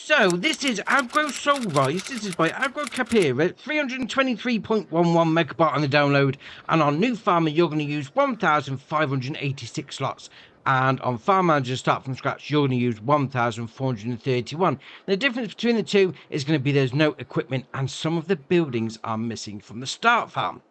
So, this is Agro Sul Rice. This is by Agro Capira, 323.11 megabyte on the download. And on New Farmer, you're going to use 1,586 slots. And on Farm Manager Start From Scratch, you're going to use 1,431. The difference between the two is going to be there's no equipment and some of the buildings are missing from the start farm.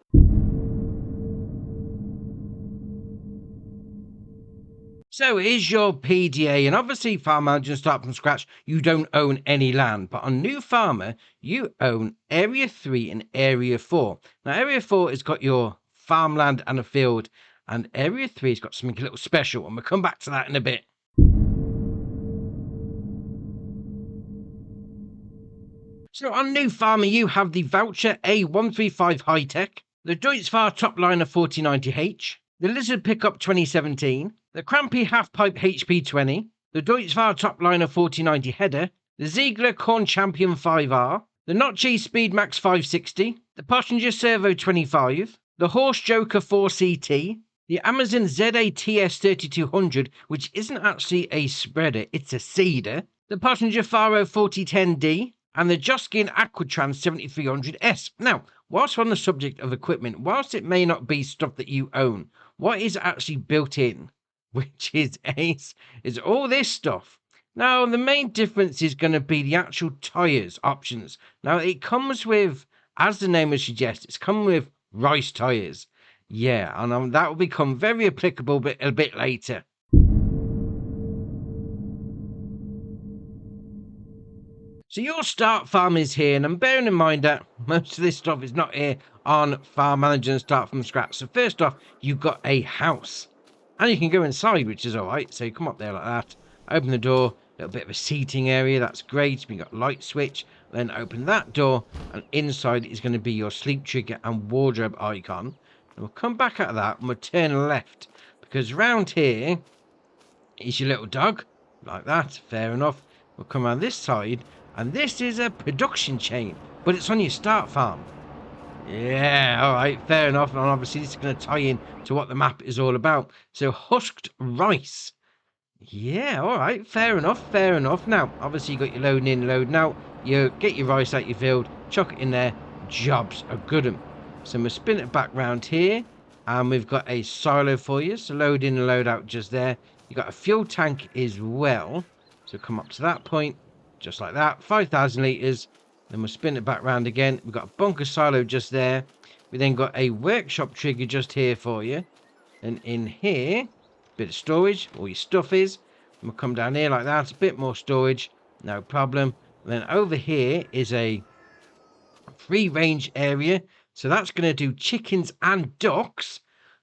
So here's your PDA, and obviously Farm Manager Start From Scratch, you don't own any land, but on New Farmer, you own Area 3 and Area 4. Now Area 4 has got your farmland and a field, and Area 3 has got something a little special, and we'll come back to that in a bit. So on New Farmer, you have the Voucher A135 High Tech, the Deutzfahr Topliner 4090H, the Lizard Pickup 2017, the Crampy Half Pipe HP20, the Deutzfahr Topliner 4090 Header, the Ziegler Corn Champion 5R, the Notchi Speed Max 560, the Pottinger Servo 25, the Horsch Joker 4CT, the Amazon ZATS 3200, which isn't actually a spreader, it's a seeder, the Pottinger Faro 4010D, and the Joskin Aquatrans 7300S. Now, whilst we're on the subject of equipment, whilst it may not be stuff that you own, what is actually built in, which is ace, is all this stuff. Now, the main difference is going to be the actual tyres options. Now, it comes with, as the name would suggest, it's come with rice tyres. Yeah, and that will become very applicable a bit later. So your start farm is here, and I'm bearing in mind that most of this stuff is not here on Farm Manager and Start From Scratch. So first off, you've got a house, and you can go inside, which is all right. So you come up there like that, open the door, a little bit of a seating area, that's great. We've got light switch, then open that door, and inside is going to be your sleep trigger and wardrobe icon. And we'll come back out of that, and we'll turn left, because around here is your little dog, like that, fair enough. We'll come around this side, and this is a production chain, but it's on your start farm. Yeah, all right, fair enough. And obviously this is going to tie in to what the map is all about. So husked rice. Yeah, all right, fair enough, fair enough. Now, obviously you got your loading in, loading out. You get your rice out your field, chuck it in there. Jobs are good 'em. So we'll spin it back round here, and we've got a silo for you. So load in and load out just there. You got a fuel tank as well. So come up to that point. Just like that, 5,000 litres. Then we'll spin it back round again. We've got a bunker silo just there. We then got a workshop trigger just here for you. And in here, bit of storage, all your stuff is. And we'll come down here like that, a bit more storage, no problem. And then over here is a free range area. So that's going to do chickens and ducks.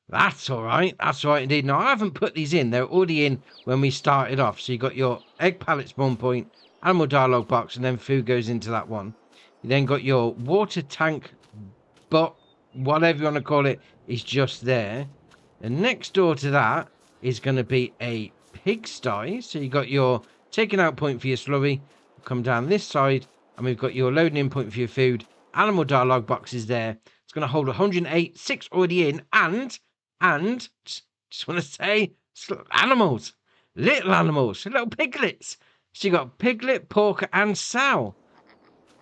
That's all right indeed. Now, I haven't put these in. They're already in when we started off. So you got your egg pallet spawn point, animal dialogue box, and then food goes into that one. You then got your water tank, but whatever you want to call it, is just there. And next door to that is going to be a pigsty. So you got your taking out point for your slurry. Come down this side, and we've got your loading in point for your food. Animal dialogue box is there. It's going to hold 108, 6 already in, and just want to say, animals, little piglets. So you got piglet, porker, and sow.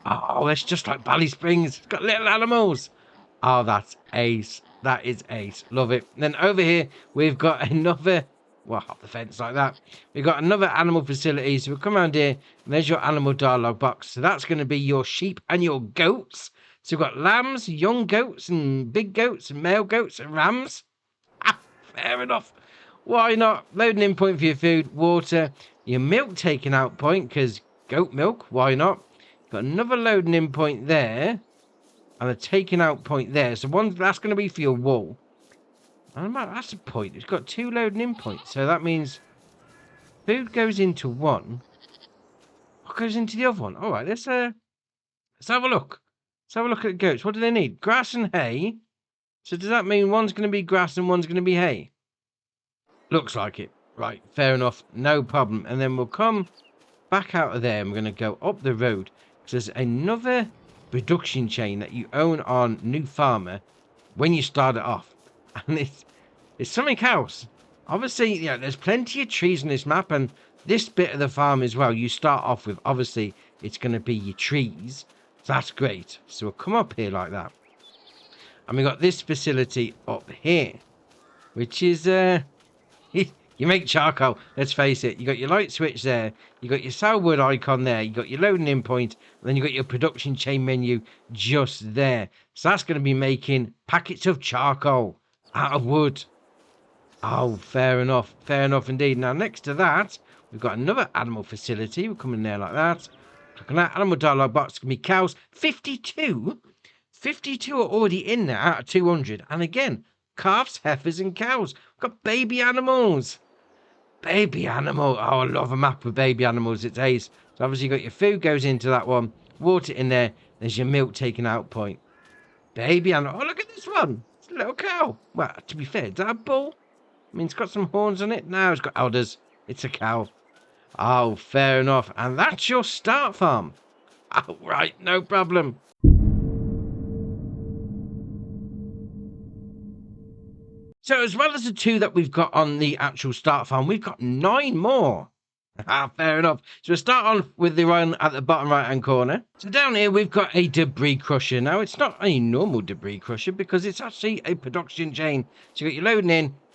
Oh, that's just like Bally Springs. It's got little animals. Oh, that's ace. That is ace. Love it. And then over here, we've got another, well, off the fence like that. We've got another animal facility. So we'll come around here, and there's your animal dialogue box. So that's going to be your sheep and your goats. So we've got lambs, young goats, and big goats, and male goats, and rams. Fair enough. Why not? Loading in point for your food, water, your milk taking out point, because goat milk, why not? Got another loading in point there, and a taking out point there. So that's going to be for your wool. And that's a point. It's got 2 loading in points. So that means food goes into one. What goes into the other one? All right, let's have a look. Let's have a look at the goats. What do they need? Grass and hay. So does that mean one's going to be grass and one's going to be hay? Looks like it. Right, fair enough. No problem. And then we'll come back out of there, and we're going to go up the road. So there's another production chain that you own on New Farmer when you start it off. And it's something else. Obviously, yeah, there's plenty of trees on this map, and this bit of the farm as well. You start off with, obviously, it's going to be your trees. So that's great. So we'll come up here like that. And we got this facility up here, which is, you make charcoal, let's face it. You got your light switch there, you got your sourwood icon there, you got your loading in point, and then you got your production chain menu just there. So that's going to be making packets of charcoal out of wood. Oh, fair enough indeed. Now next to that, we've got another animal facility. We'll come in there like that. Click on that animal dialogue box. Can be cows. 52 are already in there out of 200. And again, calves, heifers, and cows. We've got baby animals. Baby animal. Oh, I love a map with baby animals. It's ace. So obviously you got your food goes into that one. Water in there. There's your milk taken out point. Baby animal. Oh, look at this one. It's a little cow. Well, to be fair, is that a bull? I mean, it's got some horns on it. No, it's got elders. It's a cow. Oh, fair enough. And that's your start farm. Oh, right. No problem. So as well as the 2 that we've got on the actual start farm, we've got 9 more. Ah, fair enough. So we'll start on with the one at the bottom right-hand corner. So down here, we've got a debris crusher. Now, it's not a normal debris crusher because it's actually a production chain. So you got your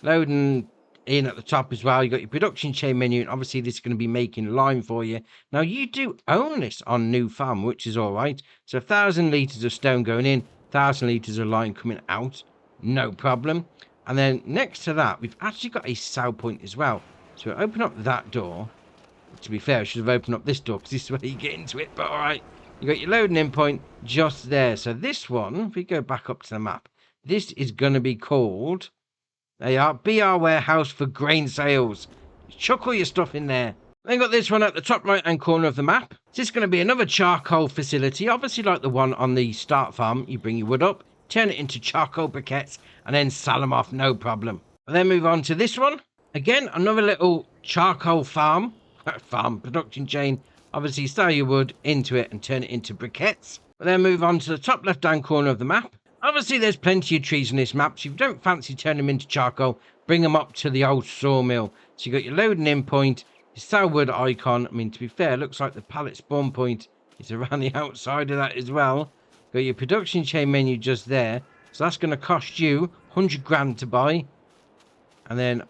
loading in at the top as well. You got your production chain menu, and obviously this is going to be making lime for you. Now, you do own this on New Farm, which is all right. So 1,000 litres of stone going in, 1,000 litres of lime coming out. No problem. And then next to that, we've actually got a sow point as well. So we'll open up that door. To be fair, I should have opened up this door because this is where you get into it. But all right, you got your loading in point just there. So this one, if we go back up to the map, this is going to be called BR Warehouse for Grain Sales. Chuck all your stuff in there. Then got this one at the top right-hand corner of the map. This is going to be another charcoal facility. Obviously, like the one on the start farm, you bring your wood up, turn it into charcoal briquettes, and then sell them off, no problem. And then move on to this one. Again, another little charcoal farm production chain. Obviously, sell your wood into it and turn it into briquettes. But then move on to the top left-hand corner of the map. Obviously, there's plenty of trees in this map, so if you don't fancy turning them into charcoal, bring them up to the old sawmill. So you got your loading in point, your sell wood icon. I mean, to be fair, it looks like the pallet spawn point is around the outside of that as well. Got your production chain menu just there. So that's going to cost you 100 grand to buy. And then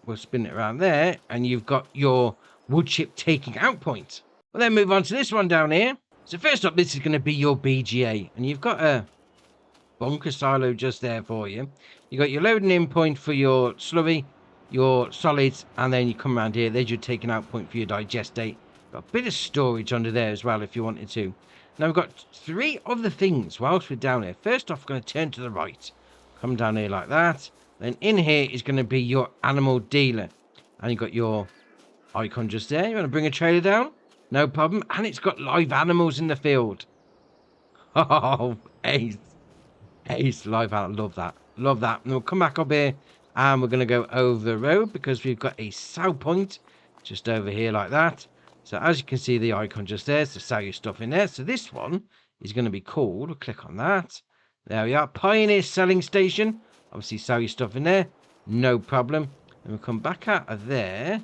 we'll spin it around there, and you've got your wood chip taking out point. We'll then move on to this one down here. So first up, this is going to be your BGA, and you've got a bunker silo just there for you. You got your loading in point for your slurry, your solids, and then you come around here. There's your taking out point for your digestate. Got a bit of storage under there as well if you wanted to. Now we've got 3 other things whilst we're down here. First off, going to turn to the right. Come down here like that. Then in here is going to be your animal dealer. And you've got your icon just there. You want to bring a trailer down? No problem. And it's got live animals in the field. Oh, ace. Ace live animal. Love that. Love that. And we'll come back up here. And we're going to go over the road because we've got a sow point just over here like that. So as you can see, the icon just there to sell your stuff in there. So this one is going to be called, we'll click on that. There we are, Pioneer Selling Station. Obviously sell your stuff in there, no problem. And we'll come back out of there.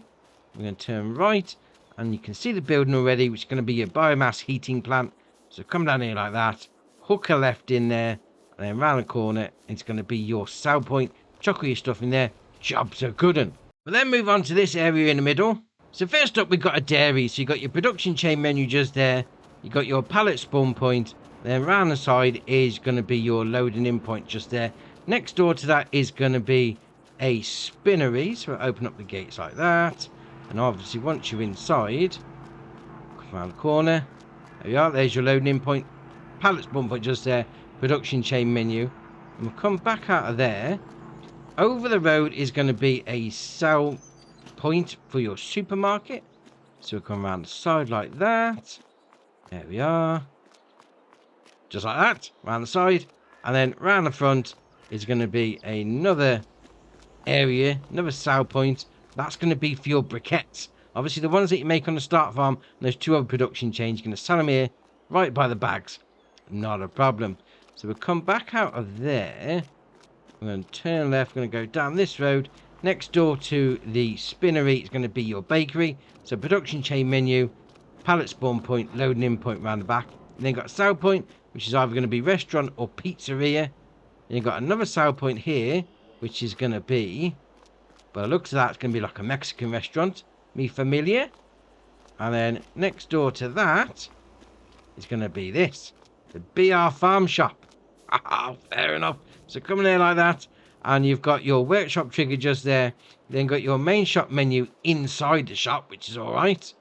We're going to turn right, and you can see the building already, which is going to be your biomass heating plant. So come down here like that, hook a left in there, and then round the corner, it's going to be your sell point. Chuck all your stuff in there, jobs are good un. We'll then move on to this area in the middle. So first up, we've got a dairy. So you've got your production chain menu just there. You've got your pallet spawn point. Then around the side is going to be your loading in point just there. Next door to that is going to be a spinnery. So we'll open up the gates like that. And obviously once you're inside, come around the corner. There you are. There's your loading in point. Pallet spawn point just there. Production chain menu. And we'll come back out of there. Over the road is going to be a sell point for your supermarket. So we'll come around the side like that. There we are. Just like that. Around the side. And then around the front is going to be another area. Another sell point. That's going to be for your briquettes. Obviously the ones that you make on the start farm. And there's 2 other production chains. You're going to sell them here. Right by the bags. Not a problem. So we'll come back out of there. We're going to turn left. We're going to go down this road. Next door to the spinnery is going to be your bakery. So production chain menu, pallet spawn point, loading in point round the back. And then got sale point, which is either going to be restaurant or pizzeria. And you've got another sale point here, which is going to be, by the looks of that, it's going to be like a Mexican restaurant. Mi Familia. And then next door to that is going to be this, the BR Farm Shop. Ah, fair enough. So come in there like that, and you've got your workshop trigger just there. Then got your main shop menu inside the shop, which is all right.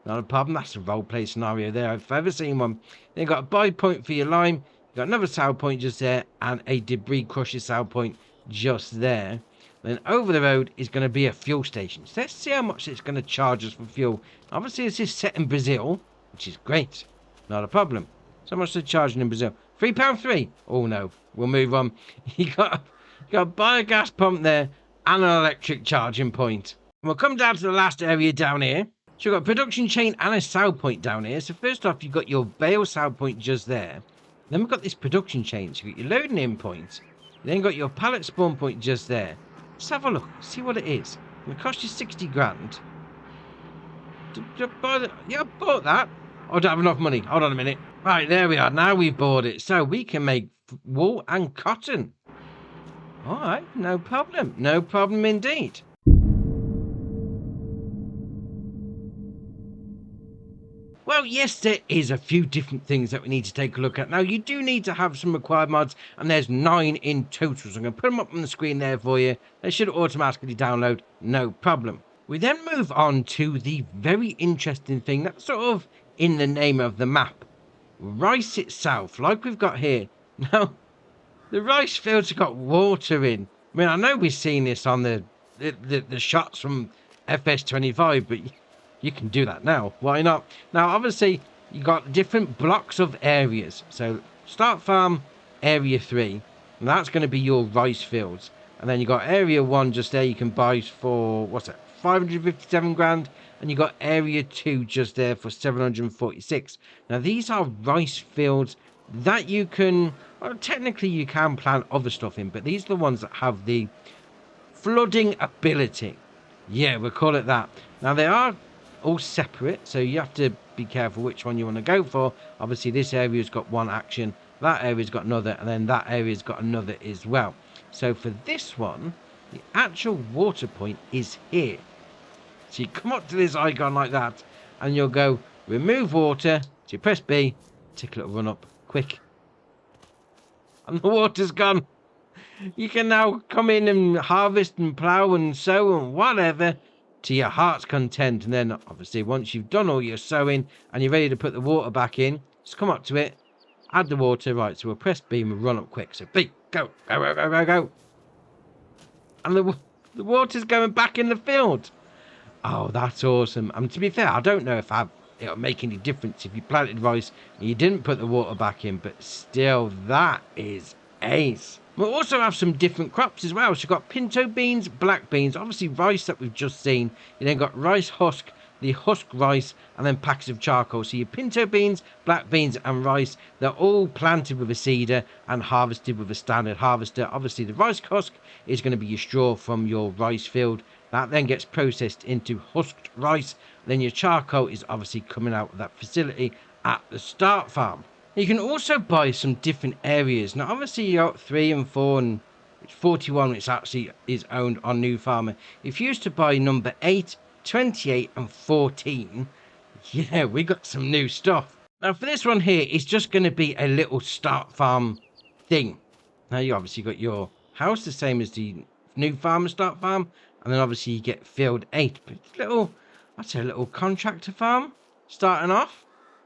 Not a problem. That's a roleplay scenario there, if I've ever seen one. Then you've got a buy point for your lime. You've got another sale point just there, and a debris crusher sale point just there. Then over the road is going to be a fuel station. So let's see how much it's going to charge us for fuel. Obviously, this is set in Brazil, which is great. Not a problem. So much they're charging in Brazil. £3.3. Oh no, we'll move on. You got a biogas pump there and an electric charging point. And we'll come down to the last area down here. So you've got a production chain and a sale point down here. So first off, you've got your bale sale point just there. Then we've got this production chain. So you've got your loading in point. Then got your pallet spawn point just there. Let's have a look, see what it is. It cost you 60 grand. Yeah, I bought that. I don't have enough money. Hold on a minute. Right, there we are. Now we've bought it. So we can make wool and cotton. All right, no problem. No problem indeed. Well, yes, there is a few different things that we need to take a look at. Now, you do need to have some required mods, and there's 9 in total. So I'm going to put them up on the screen there for you. They should automatically download, no problem. We then move on to the very interesting thing that's sort of in the name of the map. Rice itself, like we've got here. Now, the rice fields have got water in. I mean, I know we've seen this on the shots from FS25, but you can do that now. Why not? Now, obviously, you got different blocks of areas. So, start farm, area 3. And that's going to be your rice fields. And then you got area 1 just there. You can buy for, what's that, 557 grand. And you got area 2 just there for 746. Now, these are rice fields that you can, well, technically you can plant other stuff in. But these are the ones that have the flooding ability. Yeah, we'll call it that. Now, they are all separate, so you have to be careful which one you want to go for. Obviously, this area's got one action, that area's got another, and then that area's got another as well. So for this one, the actual water point is here. So you come up to this icon like that, and you'll go remove water. So you press B, take a little run up, quick, and the water's gone. You can now come in and harvest and plough and sow and whatever to your heart's content. And then obviously once you've done all your sowing and you're ready to put the water back in, just come up to it, add the water. Right, so we'll press B and we'll run up quick. So B, go, go, go, go, go, go. And the water's going back in the field. Oh, that's awesome. And to be fair, I don't know if it'll make any difference if you planted rice and you didn't put the water back in, but still, that is ace. We'll also have some different crops as well. So you've got pinto beans, black beans, obviously rice that we've just seen. You then got rice husk, the husk rice, and then packs of charcoal. So your pinto beans, black beans, and rice, they're all planted with a seeder and harvested with a standard harvester. Obviously, the rice husk is going to be your straw from your rice field. That then gets processed into husked rice. Then your charcoal is obviously coming out of that facility at the start farm. You can also buy some different areas. Now, obviously, you got 3 and 4 and 41, which actually is owned on New Farmer. If you used to buy number 8, 28, and 14, yeah, we got some new stuff. Now, for this one here, it's just going to be a little start farm thing. Now, you obviously got your house, the same as the New Farmer start farm. And then, obviously, you get field 8. But it's that's a little contractor farm starting off.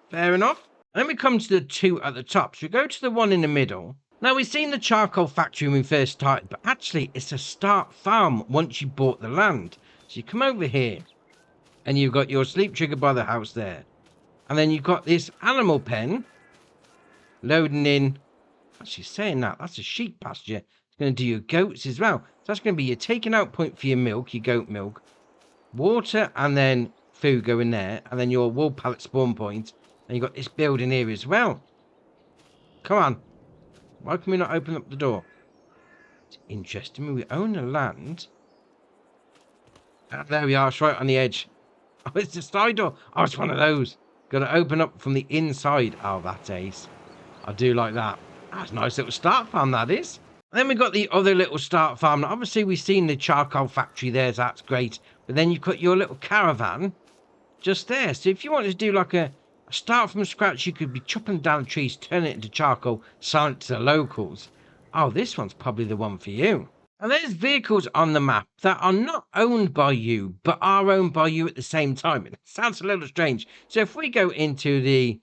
Fair enough. And then we come to the 2 at the top. So we go to the 1 in the middle. Now, we've seen the charcoal factory when we first started, but actually it's a start farm once you bought the land. So you come over here and you've got your sleep trigger by the house there. And then you've got this animal pen loading in. Actually saying that's a sheep pasture. It's going to do your goats as well. So that's going to be your taking out point for your milk, your goat milk, water, and then food going there. And then your wool pallet spawn point. And you've got this building here as well. Come on. Why can we not open up the door? It's interesting. We own the land. And there we are, it's right on the edge. Oh, it's the side door. Oh, it's one of those. Got to open up from the inside. Oh, that's ace. I do like that. That's a nice little start farm, that is. And then we got the other little start farm. Now, obviously, we've seen the charcoal factory there, so that's great. But then you've got your little caravan just there. So if you wanted to do like a start from scratch, you could be chopping down trees, turning it into charcoal, selling it to the locals. Oh, this one's probably the one for you. And there's vehicles on the map that are not owned by you, but are owned by you at the same time. It sounds a little strange. So if we go into the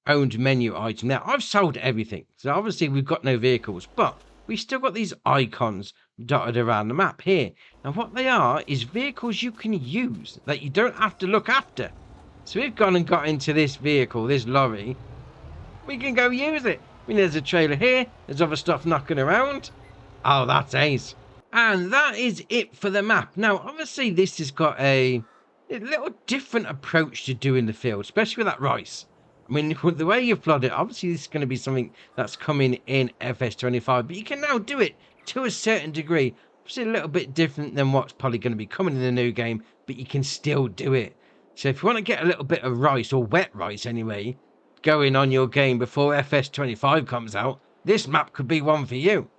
owned menu item, now I've sold everything. So obviously we've got no vehicles, but we've still got these icons dotted around the map here. And what they are is vehicles you can use that you don't have to look after. So we've gone and got into this vehicle, this lorry. We can go use it. I mean, there's a trailer here. There's other stuff knocking around. Oh, that's ace. And that is it for the map. Now, obviously, this has got a little different approach to doing the field, especially with that rice. I mean, with the way you've plotted it, obviously, this is going to be something that's coming in FS25, but you can now do it to a certain degree. Obviously, a little bit different than what's probably going to be coming in the new game, but you can still do it. So if you want to get a little bit of rice, or wet rice anyway, going on your game before FS25 comes out, this map could be one for you.